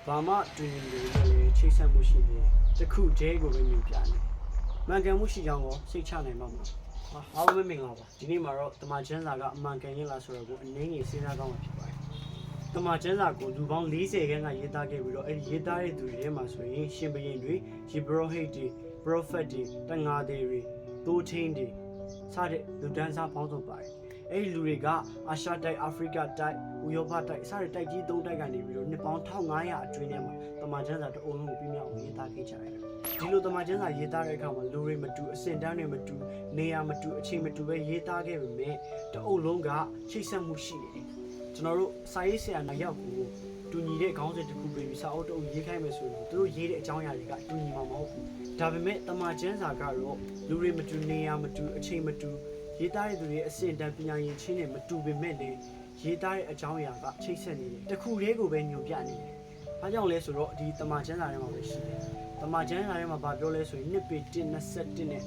ဘာမှတွင်နေတယ်ချိတ်ဆက်မှုရှိတယ်တခုတည်းကိုပဲမြင်ပြနေမှန်ကန်မှုရှိကြောင်းကိုစိတ်ချနိုင်မှာမဟုတ်အားလုံးမင်္ဂလာပါဒီနေ့မှာတော့တမန်ကျမ်းစာကအမှန်ကန်ရင်လားဆိုတော့ကိုအနေငယ်စဉ်းစားကောင်းမှာဖြစ်ပါတယ်တမန်ကျမ်းစာကိုလူပေါင်း40ခန်းကရေးသားခဲ့ပြီးတော့အဲ့ဒီရေးသားတဲ့သူတွေထဲမှာဆိုရင်ရှင်ဘုရင်တွေယေဘရဟိတ်တွေပရောဖက်တွေတန်ဃာတွေတိုးချင်းတွေစတဲ့လူဒန်းစားပေါင်းစုံပါတယ်အဲ့ဒီလူတွေကအာရှတိုက်အာဖရိကတိုက်ဥရောပတိုက်စတဲ့တိုက်ကြီး၃တိုက်ကနေပြီးတော့နှစ်ပေါင်း1500အတွင်းထဲမှာတမန်ကျမ်းစာတအုံလုံးကိုပြမြောက်ရေးသားခဲ့ကြရတယ်ဒီလိုတမန်ကျမ်းစာရေးသားတဲ့အခါမှာလူတွေမတူအစင်တန်းတွေမတူနေရာမတူအချိန်မတူပဲရေးသားခဲ့ပေမဲ့တအုပ်လုံးကချိတ်ဆက်မှုရှိနေတယ်ကျွန်တော်တို့စာရေးဆရာနောက်ရောက်ကိုတူညီတဲ့ခေါင်းစဉ်တစ်ခုပြီးစာအုပ်တအုပ်ရေးခိုင်းမယ်ဆိုရင်သူတို့ရေးတဲ့အကြောင်းအရာတွေကတူညီမှာမဟုတ်ဘူးဒါပေမဲ့တမန်ကျမ်းစာကတော့လူတွေမတူနေရာမတူအချိန်မတူရေးသားတဲ့သူတွေအစင်တန်းပညာရည်ချင်းတွေမတူပေမဲ့လည်းရေးသားတဲ့အကြောင်းအရာကချိတ်ဆက်နေတယ်တခုတည်းကိုပဲညွှန်ပြနေတယ်။ဘာကြောင့်လဲဆိုတော့ဒီတမန်ကျမ်းစာထဲမှာပဲရှိတယ်။တမန်ကျမ်းစာထဲမှာဘာပြောလဲဆိုရင်နှစ်ပေ121နဲ့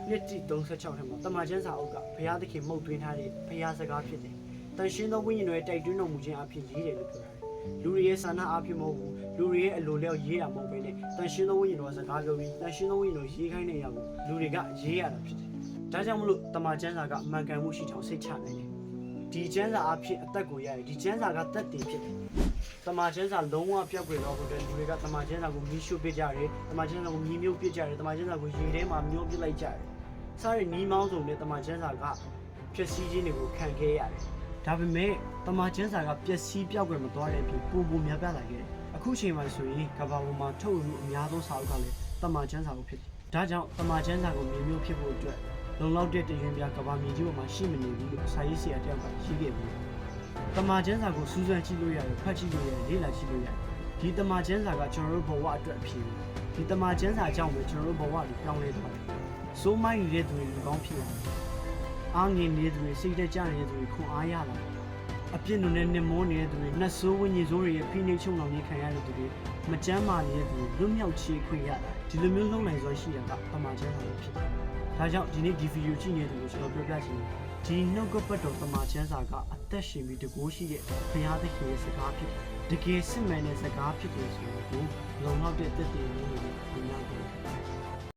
နှစ်တိ36ထဲမှာတမန်ကျမ်းစာအုပ်ကဘုရားသခင်မှုတ်သွင်းထားတဲ့ဘုရားစကားဖြစ်တယ်။တန်ရှင်းသောဝိညာဉ်တော်ရဲ့တိုက်တွန်းတော်မူခြင်းအဖြစ်ရေးတယ်လို့ပြောတာ။လူတွေရဲ့ဆန္ဒအဖြစ်မဟုတ်ဘူး။လူတွေရဲ့အလိုလျောက်ရေးတာမဟုတ်ဘဲနဲ့တန်ရှင်းသောဝိညာဉ်တော်စကားပြောပြီးတန်ရှင်းသောဝိညာဉ်တော်ရေးခိုင်းတဲ့အရာကိုလူတွေကရေးရတာဖြစ်တယ်။ဒါကြောင့်မလို့တမန်ကျမ်းစာကအမှန်ကန်မှုရှိကြောင်းစိတ်ချနိုင်တယ်။ဒီကျမ်းစာအဖြစ်အသက်ကိုရတယ်ဒီကျမ်းစာကသက်တည်ဖြစ်တယ်။တမန်ကျမ်းစာလုံးဝပြောက်ကွယ်တော့တဲ့လူတွေကတမန်ကျမ်းစာကိုမီးရှို့ပစ်ကြတယ်တမန်ကျမ်းစာကိုမီးမြုပ်ပစ်ကြတယ်တမန်ကျမ်းစာကိုရေထဲမှာမြုပ်ပစ်လိုက်ကြတယ်။စားရနီးမောင်းစုံနဲ့တမန်ကျမ်းစာကဖြစ်စည်းခြင်းတွေကိုခံခဲ့ရတယ်။ဒါပေမဲ့တမန်ကျမ်းစာကပျက်စီးပြောက်ကွယ်မသွားတဲ့အပြင်ပုံများပြလာခဲ့တယ်။အခုချိန်မှာဆိုရင်ကမ္ဘာပေါ်မှာထုတ်ဝေမှုအများဆုံးစာအုပ်ကလည်းတမန်ကျမ်းစာကိုဖြစ်တယ်။ဒါကြောင့်တမန်ကျမ်းစာကိုမြင်မြုပ်ဖြစ်ဖို့အတွက်လုံလောက်တဲ့တည်ရင်ပြကမ္ဘာမြေကြီးပေါ်မှာရှိမနေဘူးလို့စာရေးဆရာတယောက်ကရှိခဲ့ပြီ။တမန်ကျမ်းစာကိုစူးစမ်းကြည့်လို့ရတယ်ဖတ်ကြည့်လို့ရတယ်လေ့လာကြည့်လို့ရတယ်။ဒီတမန်ကျမ်းစာကကျွန်တော်တို့ဘဝအတွက်အဖြစ်ဒီတမန်ကျမ်းစာကြောင့်ပဲကျွန်တော်တို့ဘဝတွေပြောင်းလဲသွားတယ်။စိုးမိုင်းနေတဲ့သူတွေလူကောင်းဖြစ်လာတယ်။အားငယ်နေတဲ့သူတွေစိတ်သက်ကြနေတဲ့သူတွေခွန်အားရလာတယ်။အပြစ်နဲ့နှမောနေတဲ့သူတွေနှဆိုးဝိညာဉ်ဆိုးတွေရဲ့ဖိနှိပ်ချုံနှောင်ခြင်းခံရတဲ့သူတွေမကျမ်းမာနေတဲ့သူတွေလွတ်မြောက်ချေခွင့်ရတာဒီလိုမျိုးလုံးနိုင်စွာရှိတာကတမန်ကျမ်းစာပဲဖြစ်တယ်။ဒါကြောင့်ဒီနေ့ဒီဗီဒီယိုကြည့်နေသူကိုကျွန်တော်ပြောပြချင်တယ်ဒီနှုတ်ကပတ်တော်တမန်ကျမ်းစာကအသက်ရှင်ပြီးတကိုးရှိတဲ့ဘုရားသခင်ရဲ့စကားဖြစ်တယ်တကယ်စစ်မှန်တဲ့စကားဖြစ်တယ်ဆိုတော့လုံလောက်တဲ့သက်သေမျိုးတွေညှိနှိုင်းကြတယ်